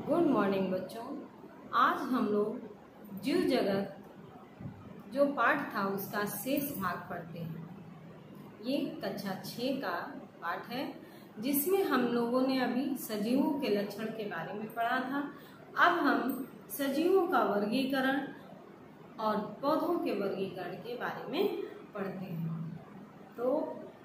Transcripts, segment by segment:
Good morning बच्चों। आज हम लोग जीव जगत जो पाठ था उसका शेष भाग पढ़ते हैं। ये कक्षा 6 का पाठ है जिसमें हम लोगों ने अभी सजीवों के लक्षण के बारे में पढ़ा था। अब हम सजीवों का वर्गीकरण और पौधों के वर्गीकरण के बारे में पढ़ते हैं। तो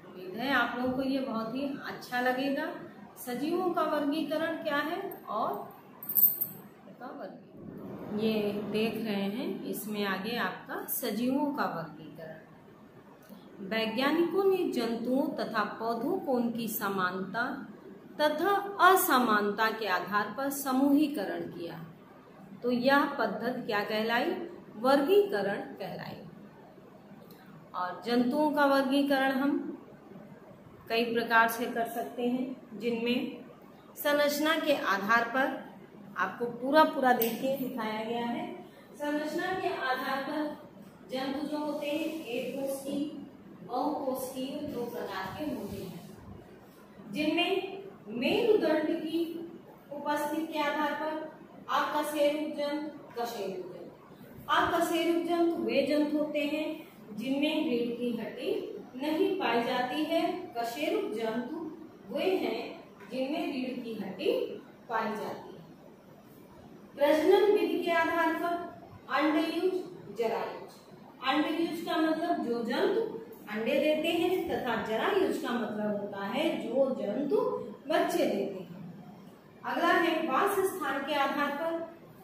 उम्मीद है आप लोगों को ये बहुत ही अच्छा लगेगा। सजीवों का वर्गीकरण क्या है और का वर्गीकरण ये देख रहे हैं। इसमें आगे आपका सजीवों का वर्गीकरण। वैज्ञानिकों ने जंतुओं तथा पौधों को उनकी समानता तथा असमानता के आधार पर समूहीकरण किया। तो यह पद्धति क्या कहलाई? वर्गीकरण कहलाई। और जंतुओं का वर्गीकरण हम कई प्रकार से कर सकते हैं, जिनमें संरचना के आधार पर आपको पूरा देखिए दिखाया गया है। संरचना के आधार पर जंतु जो होते हैं एक कोशिकीय, बहुकोशिकीय दो प्रकार के होते हैं, जिनमें मेरुदंड की उपस्थिति के आधार पर अकशेरुक जंतु, कशेरुक जंतु। अकशेरुक जंतु वे जंतु होते हैं जिनमें रीढ़ की हड्डी नहीं पाई जाती है। कशेरुक जंतु वे हैं जिनमें रीढ़ की हड्डी पाई जाती है। प्रजनन विधि के आधार पर अंडयुज, जरायुज। अंडयुज का मतलब जो जंतु अंडे देते हैं तथा जरायुज का मतलब होता है जो जंतु बच्चे देते हैं। अगला है वास स्थान के आधार पर।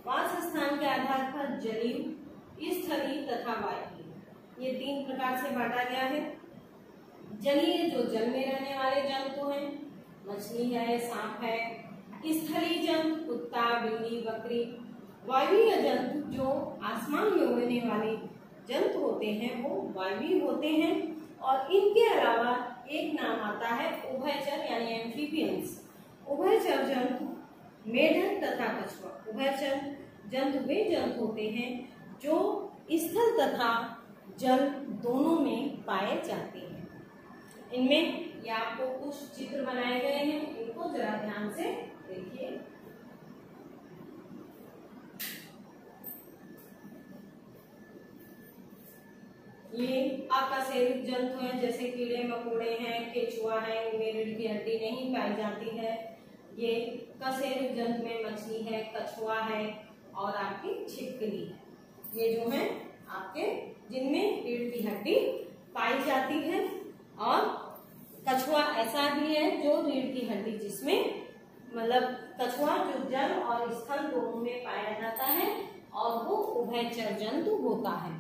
वास स्थान के आधार पर जलीय, स्थलीय तथा वायवीय, ये तीन प्रकार से बांटा गया है। जलीय जो जल में रहने वाले जंतु हैं, मछली है, सांप है। स्थलीय जंतु कुत्ता, बिल्ली, बकरी। वायवीय जंतु जो आसमान में उड़ने वाले जंतु होते हैं वो वायवीय होते हैं। और इनके अलावा एक नाम आता है उभयचर यानी एम्फीबियंस। उभयचर जंतु मेढक तथा कछुआ। उभयचर जंतु वे जंतु होते हैं जो स्थल तथा जल दोनों में पाए जाते हैं। इनमें ये आपको कुछ चित्र बनाए गए हैं, इनको जरा ध्यान से देखिए। ये अकशेरुक जंतु हैं, जैसे कीड़े मकोड़े हैं, केचुआ है, इनमें रीढ़ की हड्डी नहीं पाई जाती है। ये कशेरुक जंतु में मछली है, कछुआ है और आपकी छिपकली है। ये जो है आपके जिनमें रीढ़ की हड्डी पाई जाती है। और कछुआ ऐसा भी है जो रीढ़ की हड्डी जिसमें मतलब कछुआ जो जल और स्थल दोनों में पाया जाता है और वो उभयचर जंतु होता है।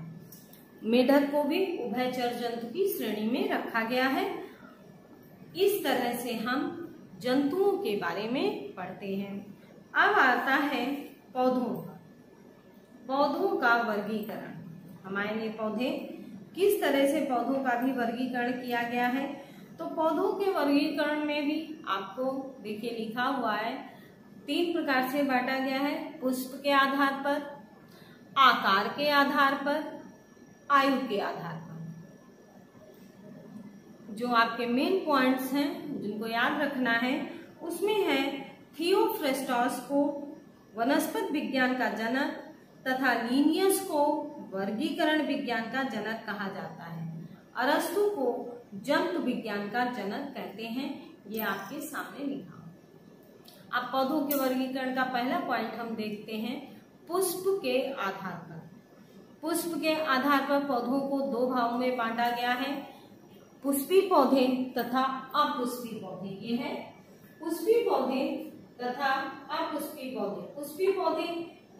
मेढक को भी उभयचर जंतु की श्रेणी में रखा गया है। इस तरह से हम जंतुओं के बारे में पढ़ते हैं। अब आता है पौधों का। पौधों का वर्गीकरण। हमारे पौधे किस तरह से पौधों का भी वर्गीकरण किया गया है। तो पौधों के वर्गीकरण में भी आपको देखिए लिखा हुआ है, तीन प्रकार से बांटा गया है। पुष्प के आधार पर, आकार के आधार पर, आयु के आधार पर। जो आपके मेन पॉइंट्स हैं जिनको याद रखना है उसमें है थियोफ्रेस्टस को वनस्पति विज्ञान का जनक तथा लिनियस को वर्गीकरण विज्ञान का जनक कहा जाता है। अरस्तु को जंतु विज्ञान का जनक कहते हैं। ये आपके सामने लिखा। अब पौधों के वर्गीकरण का पहला पॉइंट हम देखते हैं पुष्प के आधार पर। पुष्प के आधार पर पौधों को दो भागों में बांटा गया है, पुष्पी पौधे तथा अपुष्पी पौधे। ये है पुष्पी पौधे तथा अपुष्पी पौधे। पुष्पी पौधे,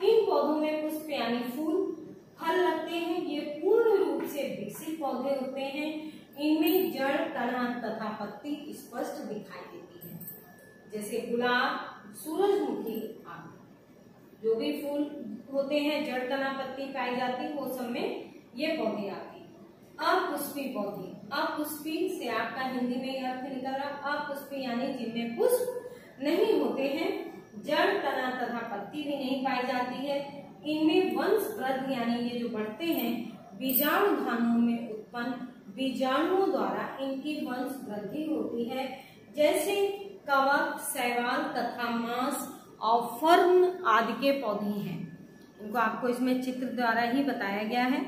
इन पौधों में पुष्प यानी फूल, फल लगते हैं। ये पूर्ण रूप से विकसित पौधे होते हैं। इनमें जड़, तना तथा पत्ती स्पष्ट दिखाई देती है, जैसे गुलाब, सूरजमुखी आदि। जो भी फूल होते हैं, जड़, तना, पत्ती पाई जाती है, वो सब में ये पौधे आते हैं। अपुष्पी पौधे, अपुष्पी से आपका हिंदी में अर्थ निकल रहा। अपुष्पी यानी जिनमें पुष्प नहीं होते हैं, जड़, तना तथा पत्ती भी नहीं पाई जाती है। इनमें वंश वृद्धि यानी ये जो बढ़ते हैं बीजाणु धानुओं में उत्पन्न बीजाणुओं द्वारा इनकी वंश वृद्धि होती है, जैसे कवक, शैवाल तथा मांस और फर्न आदि के पौधे हैं। इनको आपको इसमें चित्र द्वारा ही बताया गया है।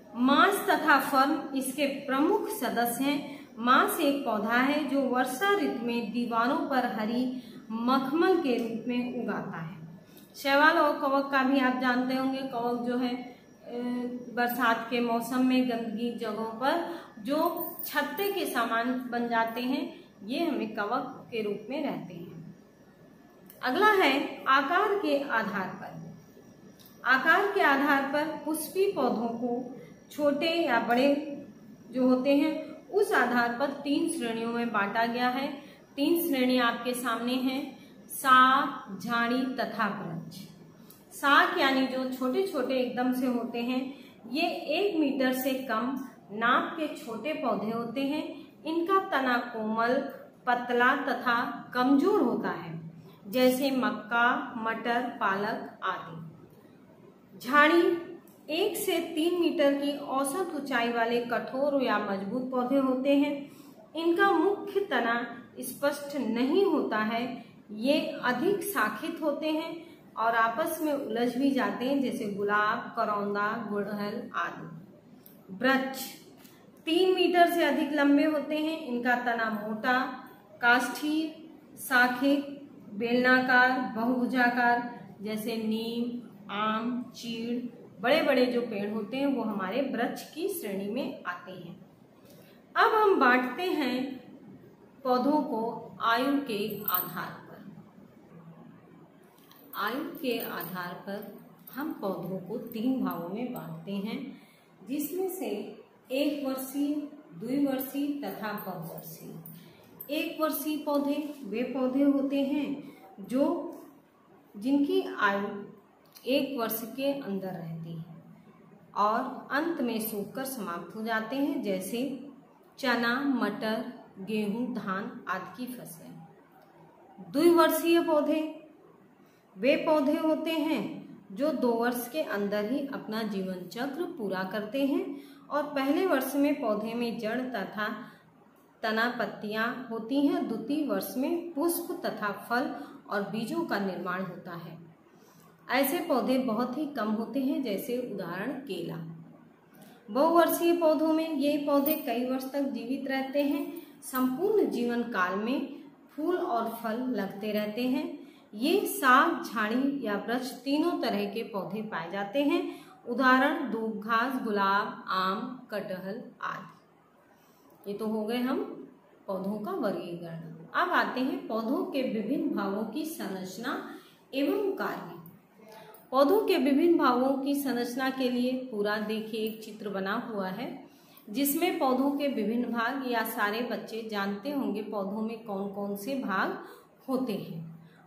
मांस तथा फर्न इसके प्रमुख सदस्य हैं। मांस एक पौधा है जो वर्षा ऋतु में दीवारों पर हरी मखमल के रूप में उगाता है। शैवाल और कवक का भी आप जानते होंगे। कवक जो है बरसात के मौसम में गंदगी जगहों पर जो छत्ते के समान बन जाते हैं, ये हमें कवक के रूप में रहते हैं। अगला है आकार के आधार पर। आकार के आधार पर पुष्पी पौधों को छोटे या बड़े जो होते हैं उस आधार पर 3 श्रेणियों में बांटा गया है। 3 श्रेणियां आपके सामने हैं, साग, झाड़ी तथा वृक्ष। साग यानी जो छोटे छोटे एकदम से होते हैं, ये 1 मीटर से कम नाप के छोटे पौधे होते हैं। इनका तना कोमल, पतला तथा कमजोर होता है, जैसे मक्का, मटर, पालक आदि। झाड़ी 1 से 3 मीटर की औसत ऊंचाई वाले कठोर या मजबूत पौधे होते हैं। इनका मुख्य तना स्पष्ट नहीं होता है। ये अधिक शाखित होते हैं और आपस में उलझ भी जाते हैं, जैसे गुलाब, करौंदा, गुड़हल आदि। वृक्ष 3 मीटर से अधिक लंबे होते हैं। इनका तना मोटा, काष्ठीय, शाखित, बेलनाकार, बहुभुजाकार, जैसे नीम, आम, चीड़, बड़े बड़े जो पेड़ होते हैं वो हमारे वृक्ष की श्रेणी में आते हैं। अब हम बांटते हैं पौधों को आयु के आधार पर। आयु के आधार पर हम पौधों को 3 भागों में बांटते हैं, जिसमें से 1 वर्षीय, 2 वर्षीय तथा बहुवर्षीय। 1 वर्षीय पौधे वे पौधे होते हैं जिनकी आयु 1 वर्ष के अंदर रहती है और अंत में सूखकर समाप्त हो जाते हैं, जैसे चना, मटर, गेहूं, धान आदि की फसलें। 2 वर्षीय पौधे वे पौधे होते हैं जो 2 वर्ष के अंदर ही अपना जीवन चक्र पूरा करते हैं और पहले वर्ष में पौधे में जड़ तथा तना पत्तियां होती हैं। द्वितीय वर्ष में पुष्प तथा फल और बीजों का निर्माण होता है। ऐसे पौधे बहुत ही कम होते हैं, जैसे उदाहरण केला। बहुवर्षीय पौधों में ये पौधे कई वर्ष तक जीवित रहते हैं। संपूर्ण जीवन काल में फूल और फल लगते रहते हैं। ये साग, झाड़ी या वृक्ष तीनों तरह के पौधे पाए जाते हैं। उदाहरण दूब घास, गुलाब, आम, कटहल आदि। ये तो हो गए हम पौधों का वर्गीकरण। अब आते हैं पौधों के विभिन्न भागों की संरचना एवं कार्य। पौधों के विभिन्न भागों की संरचना के लिए पूरा देखिए एक चित्र बना हुआ है, जिसमें पौधों के विभिन्न भाग, या सारे बच्चे जानते होंगे पौधों में कौन कौन से भाग होते हैं।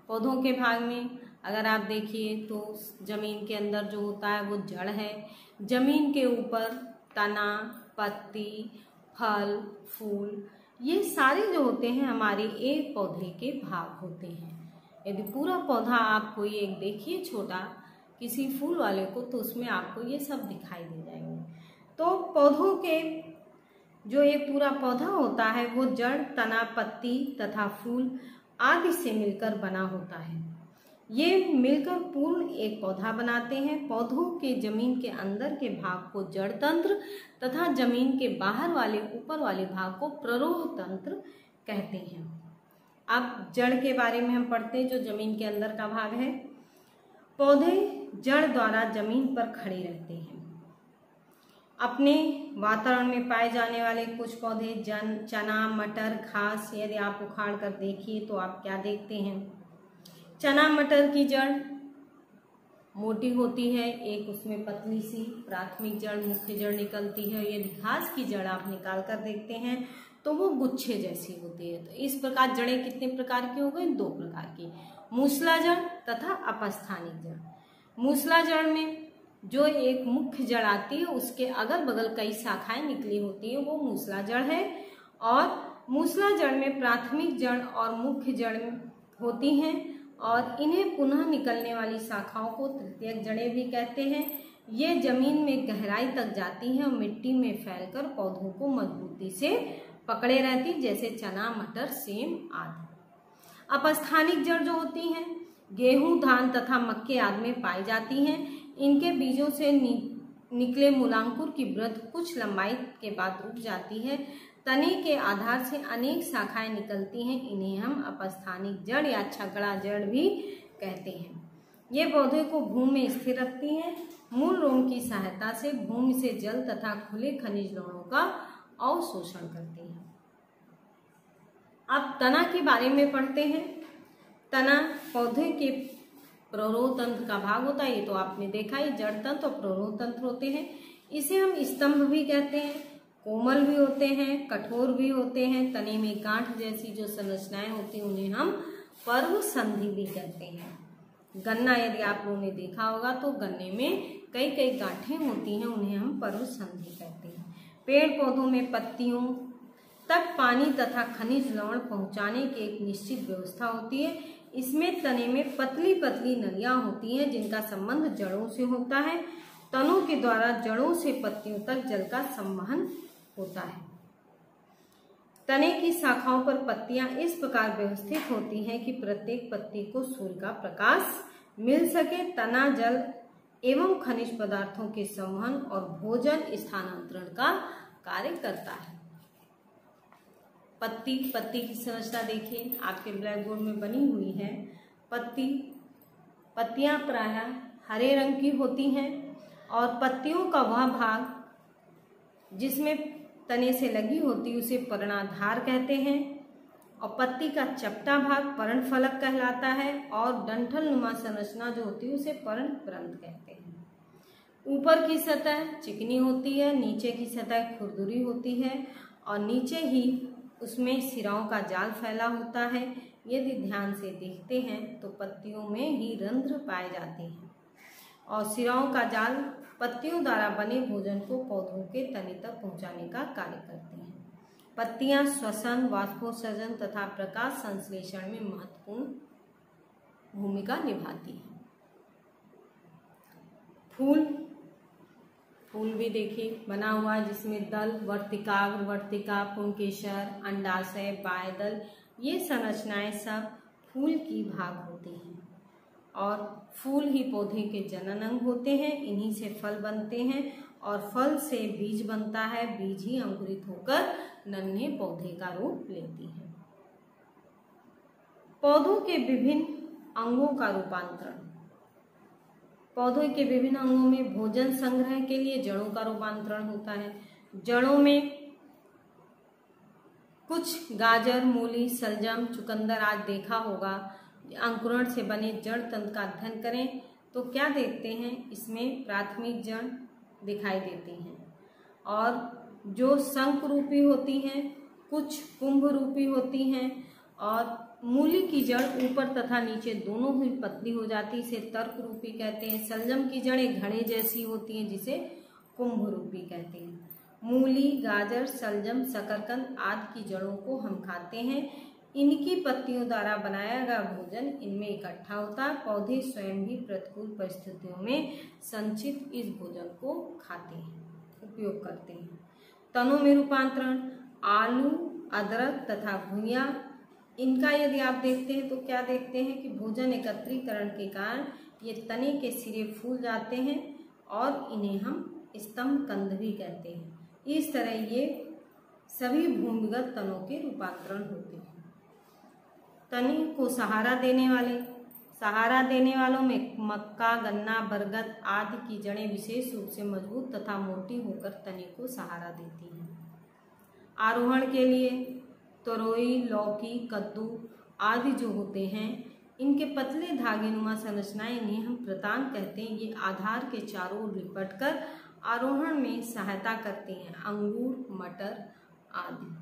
पौधों के भाग में अगर आप देखिए तो जमीन के अंदर जो होता है वो जड़ है। जमीन के ऊपर तना, पत्ती, फल, फूल, ये सारे जो होते हैं हमारे एक पौधे के भाग होते हैं। यदि पूरा पौधा आप कोई एक देखिए छोटा किसी फूल वाले को, तो उसमें आपको ये सब दिखाई दे जाएंगे। तो पौधों के जो एक पूरा पौधा होता है वो जड़, तना, पत्ती तथा फूल आदि से मिलकर बना होता है। ये मिलकर पूर्ण एक पौधा बनाते हैं। पौधों के जमीन के अंदर के भाग को जड़ तंत्र तथा जमीन के बाहर वाले ऊपर वाले भाग को प्ररोह तंत्र कहते हैं। अब जड़ के बारे में हम पढ़ते हैं, जो जमीन के अंदर का भाग है। पौधे जड़ द्वारा जमीन पर खड़े रहते हैं। अपने वातावरण में पाए जाने वाले कुछ पौधे चना, मटर, घास, यदि आप उखाड़ कर देखिए तो आप क्या देखते हैं। चना मटर की जड़ मोटी होती है, एक उसमें पतली सी प्राथमिक जड़, मुख्य जड़ निकलती है। यदि घास की जड़ आप निकाल कर देखते हैं तो वो गुच्छे जैसी होती है। तो इस प्रकार जड़ें कितने प्रकार की हो गई? 2 प्रकार की, मूसला जड़ तथा अपस्थानिक जड़। मूसला जड़ में जो एक मुख्य जड़ आती है उसके अगल बगल कई शाखाएं निकली होती है, वो मूसला जड़ है। और मूसला जड़ में प्राथमिक जड़ और मुख्य जड़ होती हैं और इन्हें पुनः निकलने वाली शाखाओं को तृतीयक जड़ें भी कहते हैं। ये जमीन में गहराई तक जाती हैं और मिट्टी में फैलकर पौधों को मजबूती से पकड़े रहती, जैसे चना, मटर, सेम आदि। अपस्थानिक जड़ जो होती हैं गेहूं, धान तथा मक्के आदि में पाई जाती हैं। इनके बीजों से निकले मूलांकुर की वृद्धि कुछ लंबाई के बाद रुक जाती है। तने के आधार से अनेक शाखाएं निकलती हैं। इन्हें हम अपस्थानिक जड़ या छगड़ा जड़ भी कहते हैं। ये पौधे को भूमि में स्थिर रखती हैं। मूल रोम की सहायता से भूमि से जल तथा खुले खनिज लवणों का अवशोषण करती हैं। अब तना के बारे में पढ़ते हैं। तना पौधे के प्ररोह तंत्र का भाग होता है। ये तो आपने देखा ही, जड़ तंत्र और प्ररोह तंत्र होते हैं। इसे हम स्तंभ भी कहते हैं। कोमल भी होते हैं, कठोर भी होते हैं। तने में गांठ जैसी जो संरचनाएं होती हैं उन्हें हम पर्व संधि भी कहते हैं। गन्ना यदि आप लोगों ने देखा होगा तो गन्ने में कई कई गांठें होती हैं, उन्हें हम पर्व संधि कहते हैं। पेड़ पौधों में पत्तियों तक पानी तथा खनिज लवण पहुंचाने की एक निश्चित व्यवस्था होती है। इसमें तने में पतली पतली नलियां होती हैं जिनका संबंध जड़ों से होता है। तनों के द्वारा जड़ों से पत्तियों तक जल का संवहन होता है। तने की शाखाओं पर पत्तियां इस प्रकार व्यवस्थित होती हैं कि प्रत्येक पत्ती को सूर्य का प्रकाश मिल सके। तना जल एवं खनिज पदार्थों के संवहन और भोजन स्थानांतरण का कार्य करता है। पत्ती की संरचना देखिए, आपके ब्लैक बोर्ड में बनी हुई है। पत्तियां प्रायः हरे रंग की होती हैं और पत्तियों का वह भाग जिसमें तने से लगी होती है उसे पर्णाधार कहते हैं और पत्ती का चपटा भाग पर्णफलक कहलाता है और डंठल नुमा संरचना जो होती है उसे पर्णप्रंथ कहते हैं। ऊपर की सतह चिकनी होती है, नीचे की सतह खुरदुरी होती है और नीचे ही उसमें सिराओं का जाल फैला होता है। यदि ध्यान से देखते हैं तो पत्तियों में ही रंध्र पाए जाते हैं और सिराओं का जाल पत्तियों द्वारा बने भोजन को पौधों के तने तक पहुंचाने का कार्य करते हैं। पत्तियां श्वसन, वाष्पोत्सर्जन तथा प्रकाश संश्लेषण में महत्वपूर्ण भूमिका निभाती हैं। फूल भी देखिए बना हुआ है जिसमें दल, वर्तिकाग्र, वर्तिका, पुंकेसर, अंडाशय, बाह्यदल ये संरचनाएं सब फूल की भाग होती हैं और फूल ही पौधे के जनन अंग होते हैं। इन्हीं से फल बनते हैं और फल से बीज बनता है। बीज ही अंकुरित होकर नन्हे पौधे का रूप लेती है। पौधों के विभिन्न अंगों का रूपांतरण। पौधों के विभिन्न अंगों में भोजन संग्रह के लिए जड़ों का रूपांतरण होता है। जड़ों में कुछ गाजर, मूली, सलजम, चुकंदर आदि देखा होगा। अंकुरण से बने जड़ तंत्र का अध्ययन करें तो क्या देखते हैं, इसमें प्राथमिक जड़ दिखाई देती हैं और जो शंख रूपी होती हैं, कुछ कुंभ रूपी होती हैं और मूली की जड़ ऊपर तथा नीचे दोनों ही पतली हो जाती है, इसे तर्क रूपी कहते हैं। सलजम की जड़ एक घड़े जैसी होती हैं जिसे कुंभ रूपी कहते हैं। मूली, गाजर, सलजम, शकरकंद आदि की जड़ों को हम खाते हैं। इनकी पत्तियों द्वारा बनाया गया भोजन इनमें इकट्ठा होता है। पौधे स्वयं भी प्रतिकूल परिस्थितियों में संचित इस भोजन को खाते हैं, उपयोग करते हैं। तनों में रूपांतरण, आलू, अदरक तथा घुइयां, इनका यदि आप देखते हैं तो क्या देखते हैं कि भोजन एकत्रीकरण के कारण ये तने के सिरे फूल जाते हैं और इन्हें हम स्तंभ कंद भी कहते हैं। इस तरह ये सभी भूमिगत तनों के रूपांतरण होते हैं। तने को सहारा देने वालों में मक्का, गन्ना, बरगद आदि की जड़ें विशेष रूप से मजबूत तथा मोटी होकर तने को सहारा देती हैं। आरोहण के लिए तरोई, लौकी, कद्दू आदि जो होते हैं, इनके पतले धागेनुमा संरचनाएं इन्हें हम प्रतान कहते हैं। ये आधार के चारों ओर लिपटकर आरोहण में सहायता करते हैं। अंगूर, मटर आदि।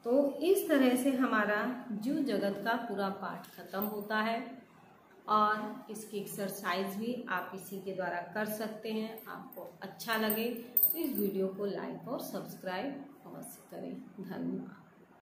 तो इस तरह से हमारा जीव जगत का पूरा पाठ खत्म होता है और इसकी एक्सरसाइज भी आप इसी के द्वारा कर सकते हैं। आपको अच्छा लगे तो इस वीडियो को लाइक और सब्सक्राइब अवश्य करें। धन्यवाद।